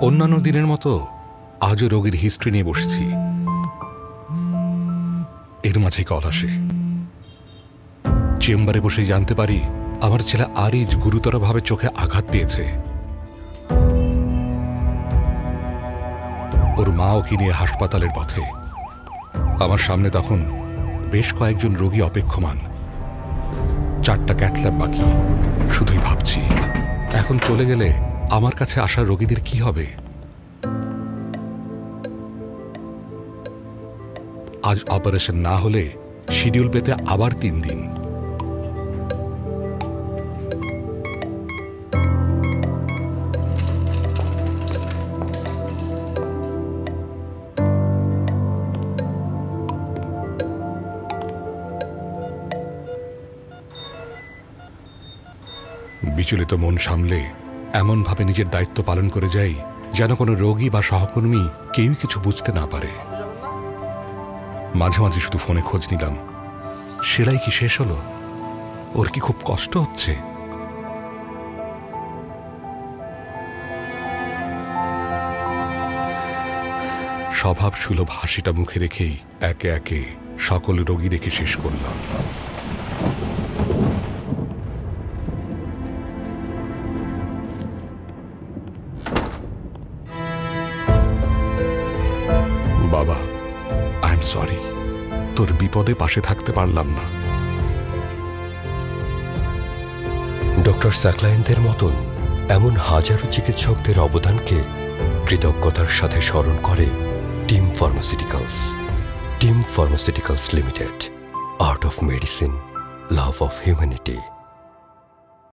অন্যান্য দিনের মতো আজও রোগীর হিস্ট্রি নিয়ে বসেছি। এর মাঝে কল আসে। চেম্বারে বসে জানতে পারি আমার ছেলে আরিজ গুরুতরভাবে চোখে আঘাত পেয়েছে। ওর মা ওকে নিয়ে হাসপাতালের পথে। আমার সামনে তখন বেশ কয়েকজন রোগী অপেক্ষমান, 4টা ক্যাথল্যাব বাকি। শুধুই ভাবছি এখন চলে গেলে আমার কাছে আসা রোগীদের কি হবে। আজ অপারেশন না হলে শিডিউল পেতে আবার 3 দিন। বিচলিত মন সামলে এমনভাবে নিজের দায়িত্ব পালন করে যাই যেন কোনো রোগী বা সহকর্মী কেউই কিছু বুঝতে না পারে। মাঝে মাঝে শুধু ফোনে খোঁজ নিলাম, সেলাই কি শেষ হলো, ওর কি খুব কষ্ট হচ্ছে। স্বভাব সুলভ হাসিটা মুখে রেখেই একে একে সকল রোগী দেখে শেষ করলাম। বাবা, আই এম সরি, তোর বিপদে পাশে থাকতে পারলাম না। ডক্টর সাকলায়েনদের মতন এমন হাজারো চিকিৎসকদের অবদানকে কৃতজ্ঞতার সাথে স্মরণ করে team pharmaceuticals. Team pharmaceuticals limited, art of medicine, love of humanity.